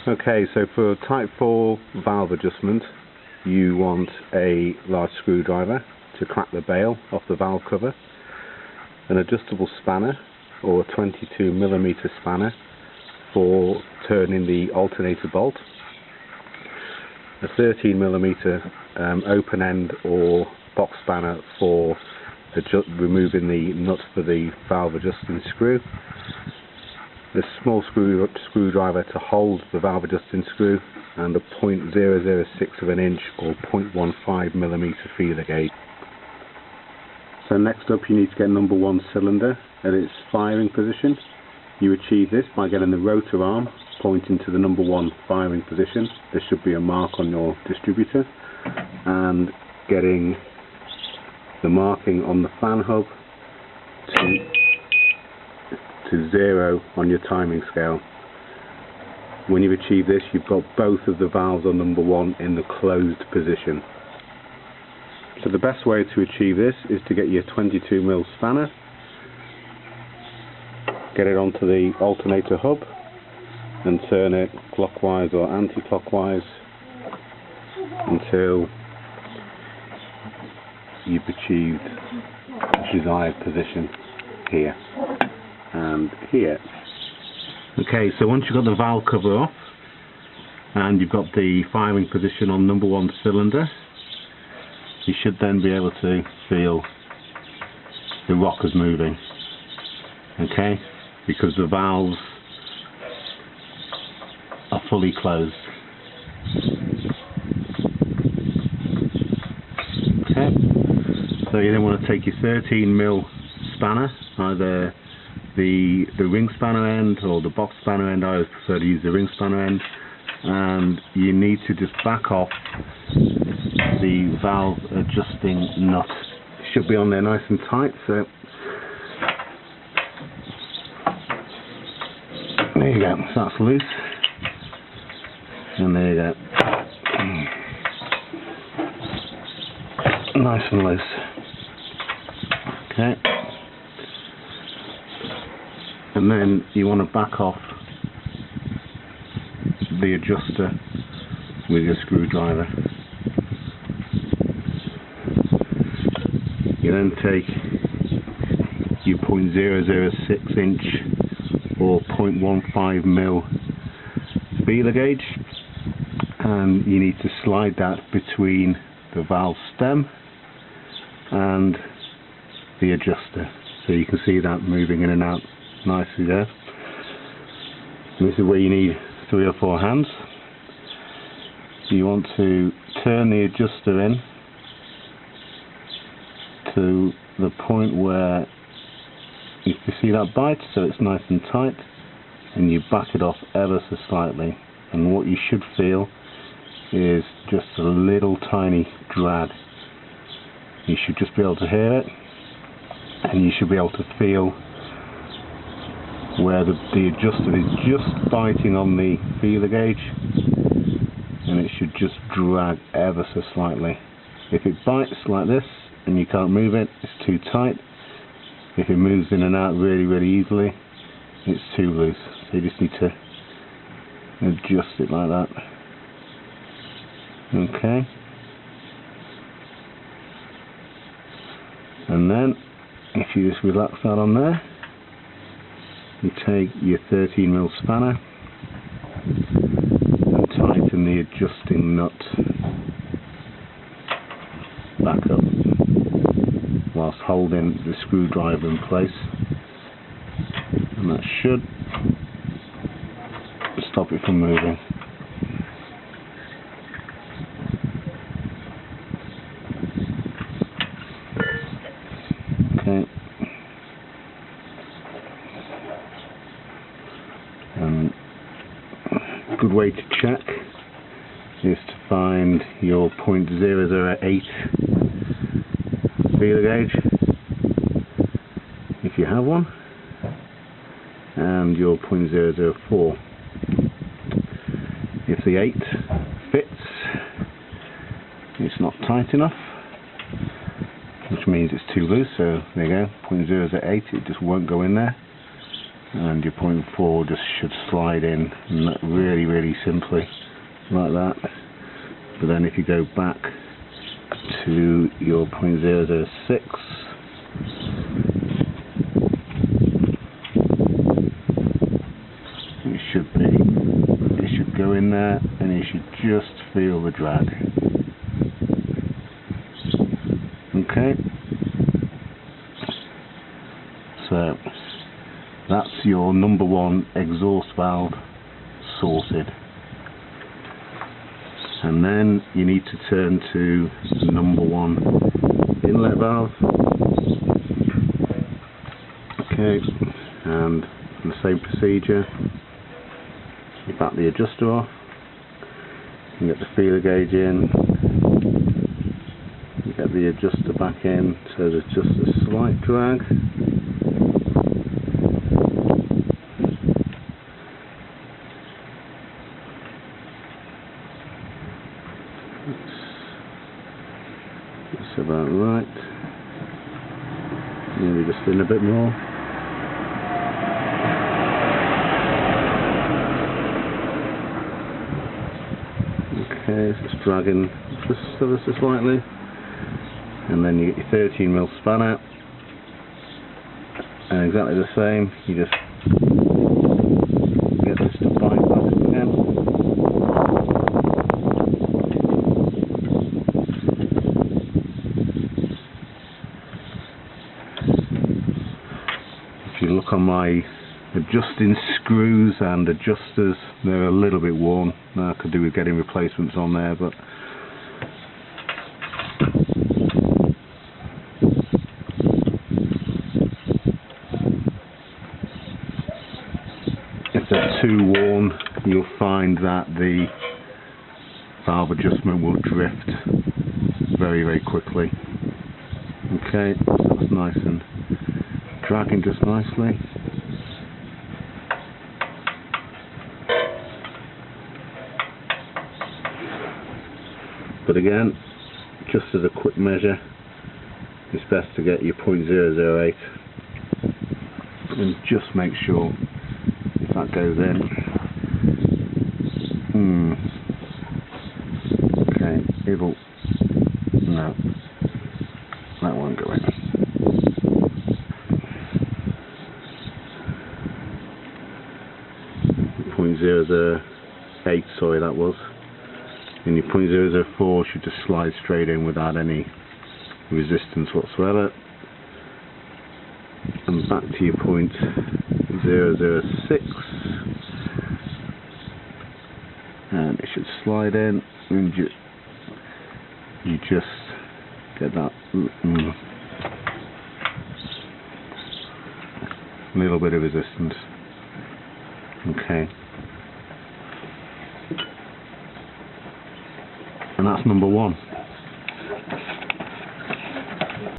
Okay, so for type 4 valve adjustment, you want a large screwdriver to crack the bail off the valve cover, an adjustable spanner or a 22mm spanner for turning the alternator bolt, a 13mm open end or box spanner for removing the nut for the valve adjusting screw, the small screwdriver to hold the valve adjusting screw, and a .006 of an inch or 0.15mm feeler gauge. So next up, you need to get number 1 cylinder at its firing position. You achieve this by getting the rotor arm pointing to the number 1 firing position. There should be a mark on your distributor, and getting the marking on the fan hub to 0 on your timing scale. When you achieve this, you've got both of the valves on number 1 in the closed position. So the best way to achieve this is to get your 22mm spanner, get it onto the alternator hub and turn it clockwise or anti-clockwise until you've achieved the desired position here and here. Okay, so once you've got the valve cover off and you've got the firing position on number 1 cylinder, you should then be able to feel the rockers moving, okay, because the valves are fully closed. Okay, so you then want to take your 13mm spanner, either the ring spanner end or the box spanner end. I always prefer to use the ring spanner end, and you need to just back off the valve adjusting nut. It should be on there nice and tight, so there you go, so that's loose, and there you go, nice and loose. Okay, and then you want to back off the adjuster with your screwdriver. You then take your .006 inch or 0.15mm feeler gauge, and you need to slide that between the valve stem and the adjuster, so you can see that moving in and out nicely there. And this is where you need 3 or 4 hands. You want to turn the adjuster in to the point where you can see that bite, so it's nice and tight, and you back it off ever so slightly, and what you should feel is just a little tiny drag. You should just be able to hear it, and you should be able to feel where the adjuster is just biting on the feeler gauge, and it should just drag ever so slightly. If it bites like this and you can't move it, it's too tight. If it moves in and out really easily, it's too loose. So you just need to adjust it like that. Okay. And then, if you just relax that on there, you take your 13mm spanner and tighten the adjusting nut back up whilst holding the screwdriver in place, and that should stop it from moving. Okay, and a good way to check is to find your .008 feeler gauge, if you have one, and your .004. If the 8 fits, it's not tight enough, which means it's too loose, so there you go, .008, it just won't go in there. and your 0.4 just should slide in really, really simply like that. But then if you go back to your 0.006, it should go in there, and you should just feel the drag. Okay, so that's your number one exhaust valve sorted. And then you need to turn to the number one inlet valve. Okay, and the same procedure. You back the adjuster off, you get the feeler gauge in, you get the adjuster back in, so there's just a slight drag. That's about right. Maybe just in a bit more. Okay, it's just dragging just ever so slightly. And then you get your 13mm spanner, and exactly the same, you just get this to bite back again. If you look on my adjusting screws and adjusters, they're a little bit worn. I could do with getting replacements on there, but if they're too worn, you'll find that the valve adjustment will drift very, very quickly. Okay, so that's nice and dragging just nicely. But again, just as a quick measure, it's best to get your 0.008 and just make sure if that goes in. Okay, no, that won't go in. .008, sorry, that was. And your 0.004 should just slide straight in without any resistance whatsoever. And back to your 0.006, and it should slide in, and you just get that little bit of resistance. Okay. And that's number one.